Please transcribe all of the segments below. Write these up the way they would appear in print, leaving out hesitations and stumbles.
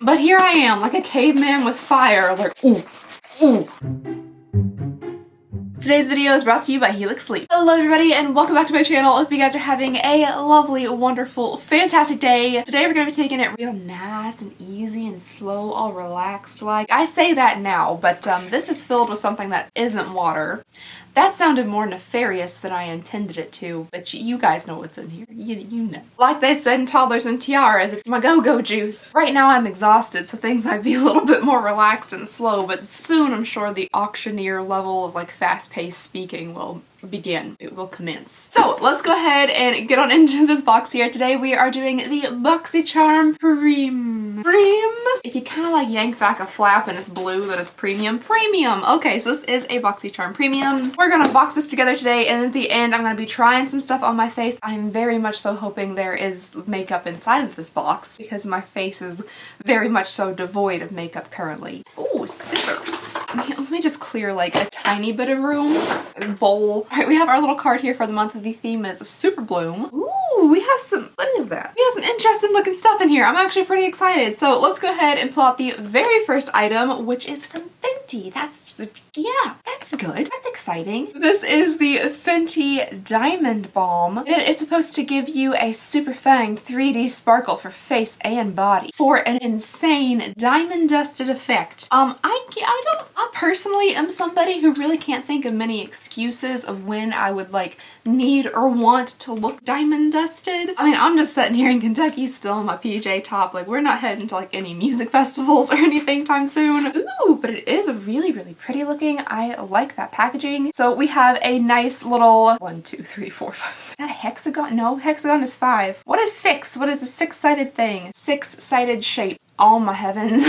But here I am, like a caveman with fire, like, ooh, ooh. Today's video is brought to you by Helix Sleep. Hello everybody and welcome back to my channel. I hope you guys are having a lovely, wonderful, fantastic day. Today we're going to be taking it real nice and easy and slow, all relaxed like. I say that now, but this is filled with something that isn't water. That sounded more nefarious than I intended it to, but you guys know what's in here. You know. Like they said in Toddlers and Tiaras, it's my go-go juice. Right now I'm exhausted, so things might be a little bit more relaxed and slow, but soon I'm sure the auctioneer level of like fast-paced speaking will begin. It will commence. So let's go ahead and get on into this box here. Today we are doing the Boxycharm Premium. If you kind of like yank back a flap and it's blue, then it's premium. Premium! Okay, so this is a Boxycharm Premium. We're gonna box this together today, and at the end I'm gonna be trying some stuff on my face. I'm very much so hoping there is makeup inside of this box because my face is very much so devoid of makeup currently. Oh, scissors. Let me just clear like a tiny bit of room. Bowl. Alright, we have our little card here for the month. The theme is Super Bloom. Ooh, we have some, what is that? We have some interesting looking stuff in here. I'm actually pretty excited. So let's go ahead and pull out the very first item, which is from Fenty. Yeah, that's good. That's exciting. This is the Fenty Diamond Balm. It is supposed to give you a super fang 3D sparkle for face and body for an insane diamond dusted effect. I personally am somebody who really can't think of many excuses of when I would like need or want to look diamond dusted. I mean, I'm just sitting here in Kentucky still in my PJ top. Like, we're not heading to like any music festivals or anything time soon. Ooh, but it is really, really pretty looking. I like that packaging. So we have a nice little 1, 2, 3, 4, 5. Is that a hexagon? No, hexagon is 5. What is 6? What is a 6-sided thing? 6-sided shape. Oh my heavens.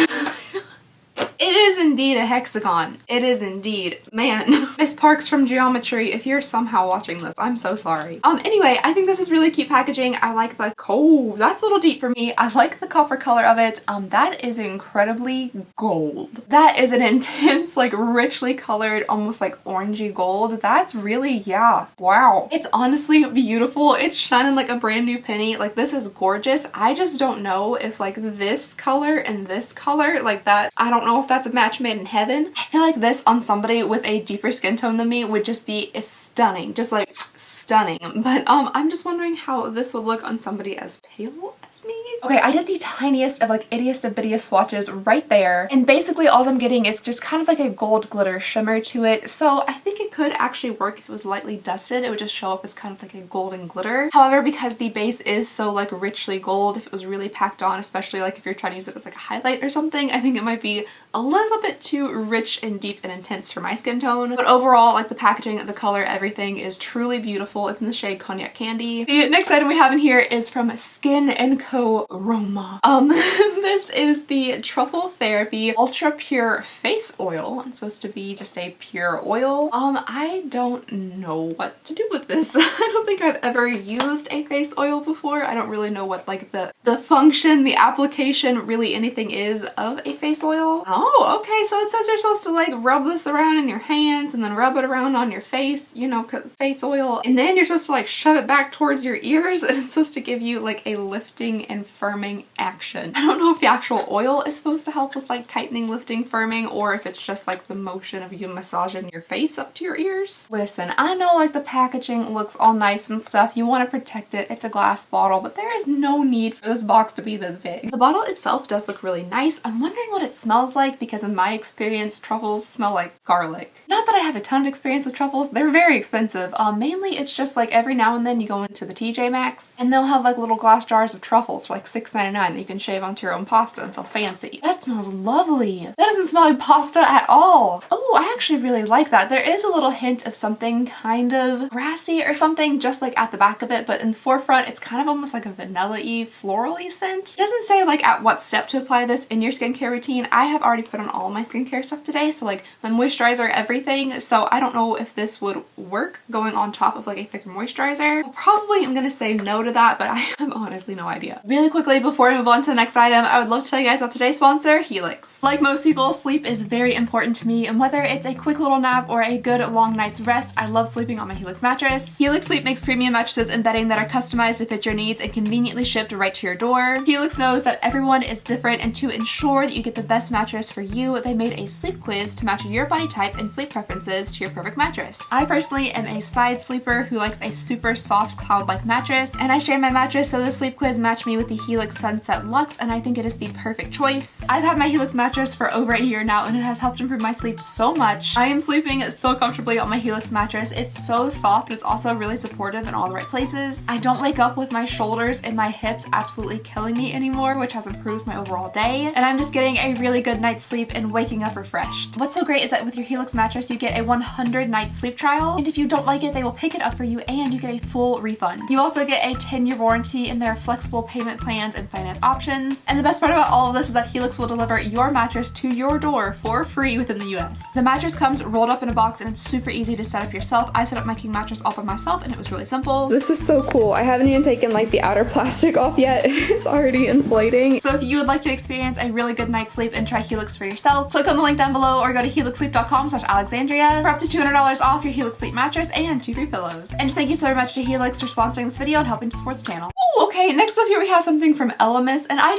It is indeed a hexagon. It is indeed. Man, Miss Parks from Geometry, if you're somehow watching this, I'm so sorry. Anyway, I think this is really cute packaging. I like the, oh, that's a little deep for me. I like the copper color of it. That is incredibly gold. That is an intense, like richly colored, almost like orangey gold. That's really, yeah, wow. It's honestly beautiful. It's shining like a brand new penny. Like, this is gorgeous. I just don't know if like this color and this color, like that, I don't know if that's a match made in heaven. I feel like this on somebody with a deeper skin tone than me would just be stunning, just like stunning. But I'm just wondering how this would look on somebody as pale as me. Okay, I did the tiniest of like ittiest of bittiest swatches right there, and basically all I'm getting is just kind of like a gold glitter shimmer to it. So I think it could actually work if it was lightly dusted. It would just show up as kind of like a golden glitter. However, because the base is so like richly gold, if it was really packed on, especially like if you're trying to use it as like a highlight or something, I think it might be a little bit too rich and deep and intense for my skin tone. But overall, like the packaging, the color, everything is truly beautiful. It's in the shade Cognac Candy. The next item we have in here is from Skin & Co. Roma. This is the Truffle Therapy Ultra Pure Face Oil. It's supposed to be just a pure oil. I don't know what to do with this. I don't think I've ever used a face oil before. I don't really know what like the function, the application, really anything is of a face oil. Oh, okay, so it says you're supposed to like rub this around in your hands and then rub it around on your face, you know, face oil, and then you're supposed to like shove it back towards your ears, and it's supposed to give you like a lifting and firming action. I don't know if the actual oil is supposed to help with like tightening, lifting, firming, or if it's just like the motion of you massaging your face up to your ears. Listen, I know like the packaging looks all nice and stuff. You want to protect it. It's a glass bottle, but there is no need for this box to be this big. The bottle itself does look really nice. I'm wondering what it smells like, because in my experience, truffles smell like garlic. Not that I have a ton of experience with truffles. They're very expensive. Mainly it's just like every now and then you go into the TJ Maxx and they'll have like little glass jars of truffles for like $6.99 that you can shave onto your own pasta and feel fancy. That smells lovely. That doesn't smell like pasta at all. Oh, I actually really like that. There is a little hint of something kind of grassy or something just like at the back of it, but in the forefront it's kind of almost like a vanilla-y, floral-y scent. It doesn't say like at what step to apply this in your skincare routine. I have already put on all my skincare stuff today, so like my moisturizer, everything, so I don't know if this would work going on top of like a thicker moisturizer. Probably I'm gonna say no to that, but I have honestly no idea. Really quickly, before we move on to the next item, I would love to tell you guys about today's sponsor, Helix. Like most people, sleep is very important to me, and whether it's a quick little nap or a good long night's rest, I love sleeping on my Helix mattress. Helix Sleep makes premium mattresses and bedding that are customized to fit your needs and conveniently shipped right to your door. Helix knows that everyone is different, and to ensure that you get the best mattress for you, they made a sleep quiz to match your body type and sleep preferences to your perfect mattress. I personally am a side sleeper who likes a super soft cloud-like mattress, and I share my mattress, so the sleep quiz matched me with the Helix Sunset Luxe, and I think it is the perfect choice. I've had my Helix mattress for over a year now, and it has helped improve my sleep so much. I am sleeping so comfortably on my Helix mattress. It's so soft, but it's also really supportive in all the right places. I don't wake up with my shoulders and my hips absolutely killing me anymore, which has improved my overall day, and I'm just getting a really good night's sleep and waking up refreshed. What's so great is that with your Helix mattress, you get a 100-night sleep trial, and if you don't like it, they will pick it up for you and you get a full refund. You also get a 10-year warranty, and there are flexible payment plans and finance options. And the best part about all of this is that Helix will deliver your mattress to your door for free within the US. The mattress comes rolled up in a box, and it's super easy to set up yourself. I set up my king mattress all by myself, and it was really simple. This is so cool. I haven't even taken like the outer plastic off yet. It's already inflating. So if you would like to experience a really good night's sleep and try Helix for yourself, click on the link down below or go to helixsleep.com/Alexandria for up to $200 off your Helix Sleep mattress and 2 free pillows. And just thank you so much to Helix for sponsoring this video and helping to support the channel. Ooh, okay, next up here we have something from Elemis, and I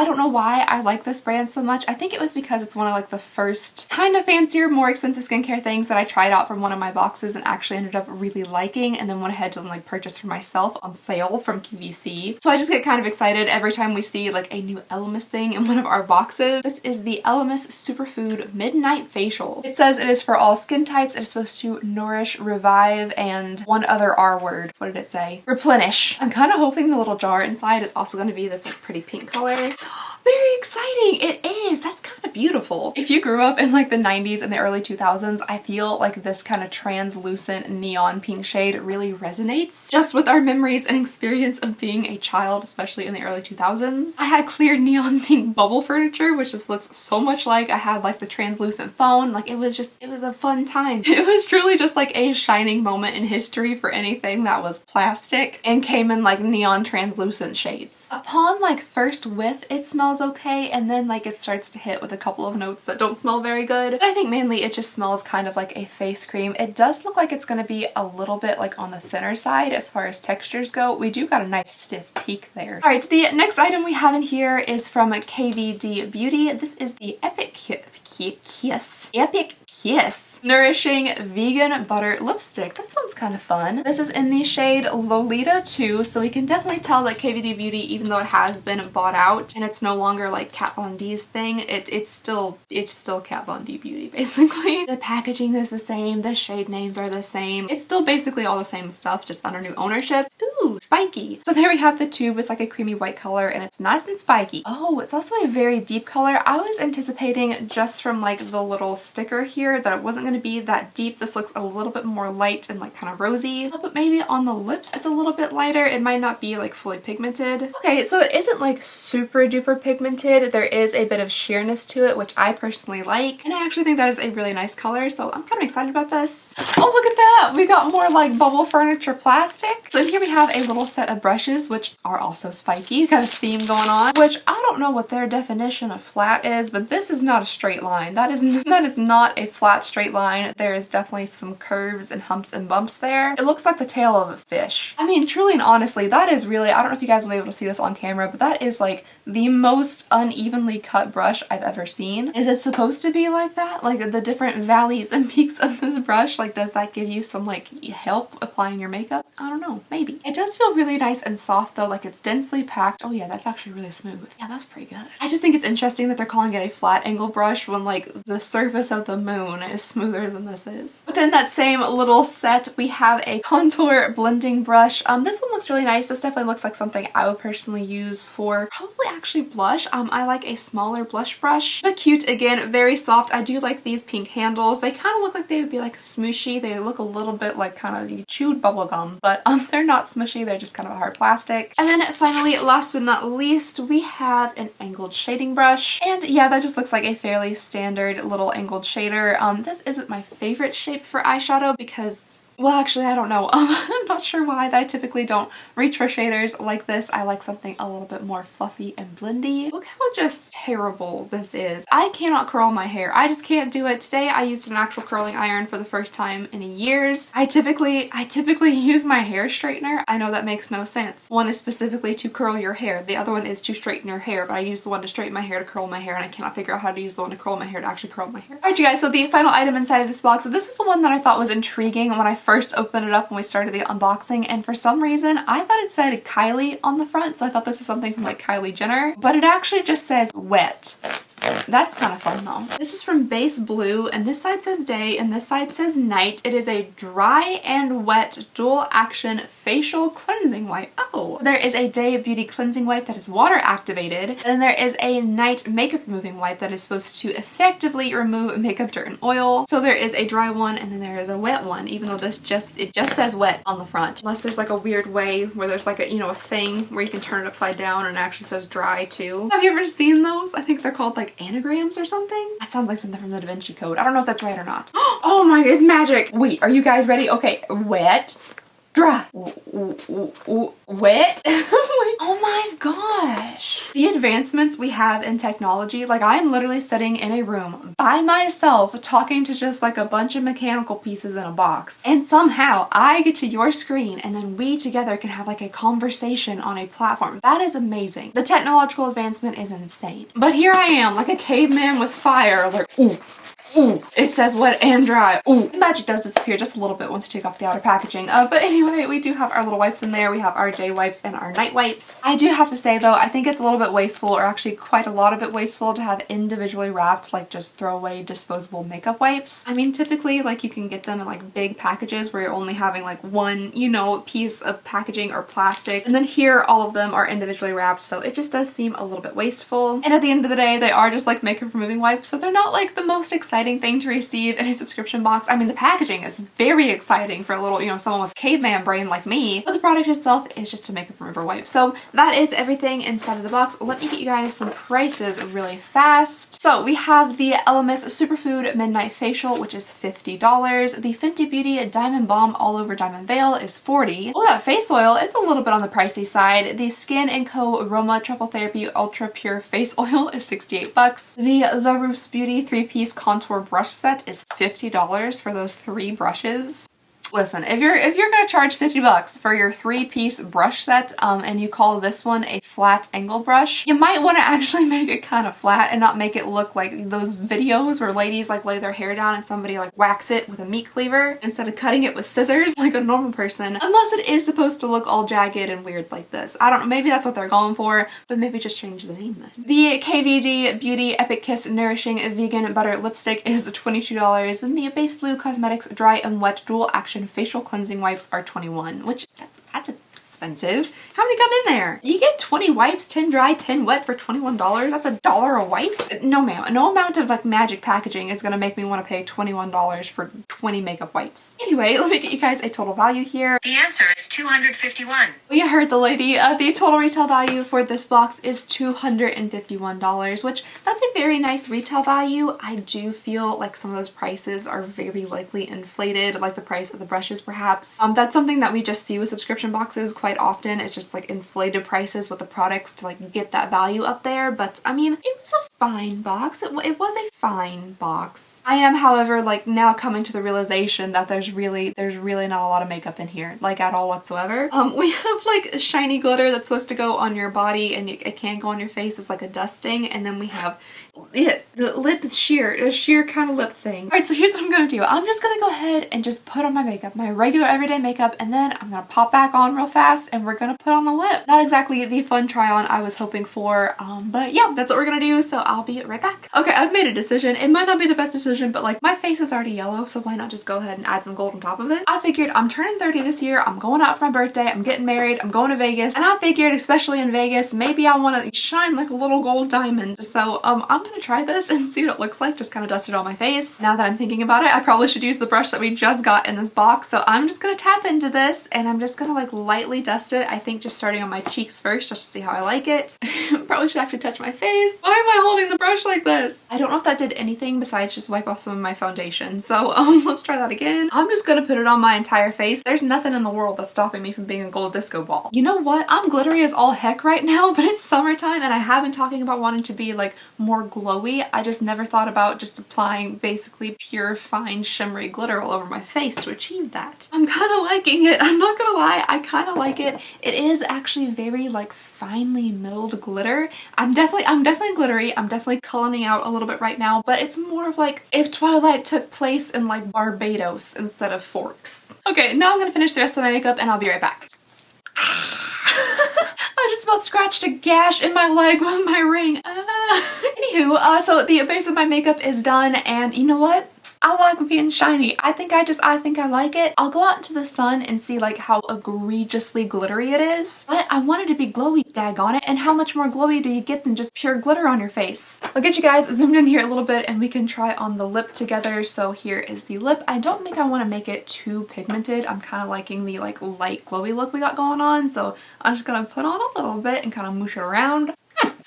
don't know why I like this brand so much. I think it was because it's one of like the first kind of fancier, more expensive skincare things that I tried out from one of my boxes and actually ended up really liking, and then went ahead to like purchase for myself on sale from QVC. So I just get kind of excited every time we see like a new Elemis thing in one of our boxes. This is the Elemis Superfood Midnight Facial. It says it is for all skin types. It is supposed to nourish, revive, and one other R word. What did it say? Replenish. I'm kind of hoping the little jar inside is also going to be this like pretty pink color. Very exciting! It is! That's kind of beautiful. If you grew up in like the 90s and the early 2000s, I feel like this kind of translucent neon pink shade really resonates just with our memories and experience of being a child, especially in the early 2000s. I had clear neon pink bubble furniture, which just looks so much like I had like the translucent phone. Like it was a fun time. It was truly just like a shining moment in history for anything that was plastic and came in like neon translucent shades. Upon like first whiff, it smells okay, and then like it starts to hit with a couple of notes that don't smell very good. But I think mainly it just smells kind of like a face cream. It does look like it's going to be a little bit like on the thinner side as far as textures go. We do got a nice stiff peak there. Alright, the next item we have in here is from KVD Beauty. This is the Epic Kiss Nourishing Vegan Butter Lipstick. That sounds kind of fun. This is in the shade Lolita 2, so we can definitely tell that KVD Beauty, even though it has been bought out and it's no longer like Kat Von D's thing, it's still Kat Von D Beauty basically. The packaging is the same, the shade names are the same. It's still basically all the same stuff, just under new ownership. Ooh, spiky. So there we have the tube. It's like a creamy white color and it's nice and spiky. Oh, it's also a very deep color. I was anticipating just from like the little sticker here that it wasn't going to be that deep. This looks a little bit more light and like kind of rosy, but maybe on the lips it's a little bit lighter. It might not be like fully pigmented. Okay, so it isn't like super duper pigmented. There is a bit of sheerness to it, which I personally like, and I actually think that is a really nice color, so I'm kind of excited about this. Oh, look at that! We got more like bubble furniture plastic. So here we have a little set of brushes, which are also spiky. Got a theme going on, which I don't know what their definition of flat is, but this is not a straight line. That is not a flat straight line. There is definitely some curves and humps and bumps there. It looks like the tail of a fish. I mean, truly and honestly, that is really, I don't know if you guys will be able to see this on camera, but that is like the most unevenly cut brush I've ever seen. Is it supposed to be like that? Like the different valleys and peaks of this brush, like does that give you some like help applying your makeup? I don't know, maybe. It does feel really nice and soft though, like it's densely packed. Oh yeah, that's actually really smooth. Yeah, that's pretty good. I just think it's interesting that they're calling it a flat angle brush when like the surface of the moon is smoother than this is. Within that same little set, we have a contour blending brush. This one looks really nice. This definitely looks like something I would personally use for probably actually blush. I like a smaller blush brush, but cute. Again, very soft. I do like these pink handles. They kind of look like they would be like smooshy. They look a little bit like kind of chewed bubble gum, but they're not smushy. They're just kind of a hard plastic. And then finally, last but not least, we have an angled shading brush. And yeah, that just looks like a fairly standard little angled shader. This isn't my favorite shape for eyeshadow because Well, actually, I don't know. I'm not sure why that I typically don't reach for shaders like this. I like something a little bit more fluffy and blendy. Look how just terrible this is. I cannot curl my hair. I just can't do it. Today I used an actual curling iron for the first time in years. I typically use my hair straightener. I know that makes no sense. One is specifically to curl your hair. The other one is to straighten your hair, but I use the one to straighten my hair to curl my hair, and I cannot figure out how to use the one to curl my hair to actually curl my hair. Alright you guys, so the final item inside of this box, this is the one that I thought was intriguing when I first opened it up when we started the unboxing, and for some reason I thought it said Kylie on the front, so I thought this was something from like Kylie Jenner, but it actually just says wet. That's kind of fun though. This is from Base Blue, and this side says day and this side says night. It is a dry and wet dual action facial cleansing wipe. Oh, there is a day beauty cleansing wipe that is water activated, and then there is a night makeup removing wipe that is supposed to effectively remove makeup dirt and oil. So there is a dry one and then there is a wet one, even though it just says wet on the front, unless there's like a weird way where there's like a, you know, a thing where you can turn it upside down and it actually says dry too. Have you ever seen those? I think they're called like anagrams or something. That sounds like something from the Da Vinci Code. I don't know if that's right or not. Oh my god, it's magic. Wait, are you guys ready? Okay, wet, dry, wet. Oh my gosh. The advancements we have in technology, like I am literally sitting in a room by myself talking to just like a bunch of mechanical pieces in a box, and somehow I get to your screen and then we together can have like a conversation on a platform. That is amazing. The technological advancement is insane. But here I am like a caveman with fire, like ooh. Ooh, it says wet and dry. Ooh, the magic does disappear just a little bit once you take off the outer packaging. But anyway, we do have our little wipes in there. We have our day wipes and our night wipes. I do have to say though, I think it's a little bit wasteful, or actually quite a lot of it wasteful, to have individually wrapped like just throwaway disposable makeup wipes. I mean, typically like you can get them in like big packages where you're only having like one, you know, piece of packaging or plastic. And then here all of them are individually wrapped, so it just does seem a little bit wasteful. And at the end of the day, they are just like makeup removing wipes, so they're not like the most exciting thing to receive in a subscription box. I mean, the packaging is very exciting for a little, you know, someone with caveman brain like me, but the product itself is just a makeup remover wipe. So that is everything inside of the box. Let me get you guys some prices really fast. So we have the Elemis Superfood Midnight Facial, which is $50. The Fenty Beauty Diamond Balm All Over Diamond Veil is $40. Oh, that face oil, it's a little bit on the pricey side. The Skin & Co. Aroma Truffle Therapy Ultra Pure Face Oil is $68. The La Rousse Beauty 3-piece contour brush set is $50 for those 3 brushes. Listen, if you're gonna charge $50 for your 3-piece brush set, and you call this one a flat angle brush, you might want to actually make it kind of flat and not make it look like those videos where ladies like lay their hair down and somebody like whacks it with a meat cleaver instead of cutting it with scissors like a normal person. Unless it is supposed to look all jagged and weird like this. I don't know, maybe that's what they're going for, but maybe just change the name then. The KVD Beauty Epic Kiss Nourishing Vegan Butter Lipstick is $22, and the Base Blue Cosmetics Dry and Wet Dual Action Facial Cleansing Wipes are $21, which that's expensive. How many come in there? You get 20 wipes, 10 dry, 10 wet for $21? That's $1 a wipe? No ma'am. No amount of like magic packaging is gonna make me want to pay $21 for 20 makeup wipes. Anyway, let me get you guys a total value here. The answer is $251. We heard the lady. The total retail value for this box is $251, which that's a very nice retail value. I do feel like some of those prices are very likely inflated, like the price of the brushes perhaps. That's something that we just see with subscription boxes quite often. It's just like inflated prices with the products to like get that value up there, but I mean, it was a fine box. It was a fine box. I am, however, like now coming to the realization that there's really not a lot of makeup in here, like at all whatsoever. We have like shiny glitter that's supposed to go on your body and it can go on your face as like a dusting, and then we have the lip sheer, a sheer kind of lip thing. Alright, so here's what I'm gonna do. I'm just gonna go ahead and just put on my makeup, my regular everyday makeup, and then I'm gonna pop back on real fast and we're gonna put on the lip. Not exactly the fun try on I was hoping for, but yeah, that's what we're gonna do, so I'll be right back. Okay, I've made a decision. It might not be the best decision, but like my face is already yellow, so why not just go ahead and add some gold on top of it? I figured I'm turning 30 this year, I'm going out for my birthday, I'm getting married, I'm going to Vegas, and I figured, especially in Vegas, maybe I want to shine like a little gold diamond. So I'm gonna try this and see what it looks like, just kind of dust it on my face. Now that I'm thinking about it, I probably should use the brush that we just got in this box, so I'm just gonna tap into this and I'm just gonna like lightly dust it. I think just starting on my cheeks first, just to see how I like it. Probably should actually touch my face. Why am I holding the brush like this? I I don't know if that did anything besides just wipe off some of my foundation. So let's try that again. I'm just gonna put it on my entire face. There's nothing in the world that's stopping me from being a gold disco ball. You know what? I'm glittery as all heck right now, but it's summertime and I have been talking about wanting to be like more glowy. I just never thought about just applying basically pure fine shimmery glitter all over my face to achieve that. I'm kind of liking it. I'm not gonna lie, I kind of like it. It is actually very like finely milled glitter. I'm definitely glittery. I'm definitely coloring out a little bit right now, but it's more of like if Twilight took place in like Barbados instead of Forks. Okay, now I'm gonna finish the rest of my makeup and I'll be right back. I just about scratched a gash in my leg with my ring. Anywho, so the base of my makeup is done, and you know what? I like being shiny. I think I like it. I'll go out into the sun and see like how egregiously glittery it is, but I want it to be glowy, daggone it, and how much more glowy do you get than just pure glitter on your face? I'll get you guys zoomed in here a little bit and we can try on the lip together. So here is the lip. I don't think I want to make it too pigmented. I'm kind of liking the like light glowy look we got going on, so I'm just gonna put on a little bit and kind of moosh it around.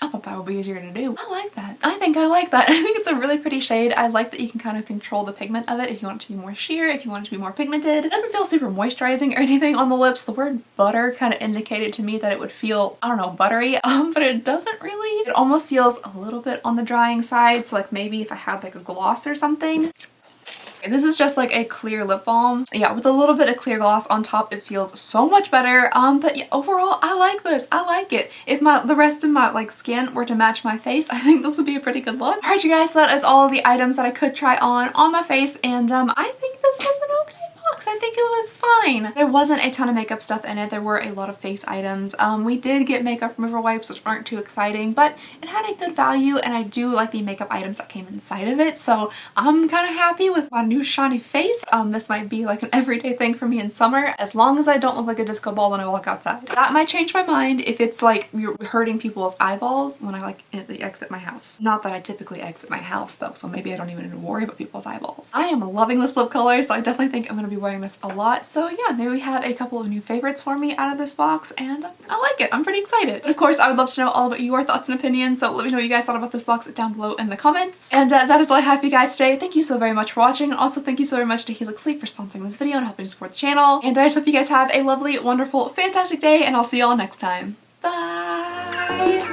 I thought that would be easier to do. I like that. I think I like that. I think it's a really pretty shade. I like that you can kind of control the pigment of it if you want it to be more sheer, if you want it to be more pigmented. It doesn't feel super moisturizing or anything on the lips. The word butter kind of indicated to me that it would feel, I don't know, buttery, but it doesn't really. It almost feels a little bit on the drying side. So like maybe if I had like a gloss or something. This is just like a clear lip balm. Yeah, with a little bit of clear gloss on top, it feels so much better. But yeah, overall, I like this. I like it. If the rest of my like skin were to match my face, I think this would be a pretty good look. All right, you guys, so that is all of the items that I could try on my face, and I think this was an okay box. I think it was fine. There wasn't a ton of makeup stuff in it. There were a lot of face items. We did get makeup remover wipes, which aren't too exciting, but it had a good value, and I do like the makeup items that came inside of it, so I'm kind of happy with my new shiny face. This might be like an everyday thing for me in summer, as long as I don't look like a disco ball when I walk outside. That might change my mind if it's like you're hurting people's eyeballs when I like exit my house. Not that I typically exit my house though, so maybe I don't even need to worry about people's eyeballs. I am loving this lip color, so I definitely think I'm going to be wearing this a lot. So yeah, maybe we have a couple of new favorites for me out of this box, and I like it. I'm pretty excited. But of course, I would love to know all about your thoughts and opinions, so let me know what you guys thought about this box down below in the comments. And that is all I have for you guys today. Thank you so very much for watching, and also thank you so very much to Helix Sleep for sponsoring this video and helping to support the channel. And I just hope you guys have a lovely, wonderful, fantastic day, and I'll see y'all next time. Bye!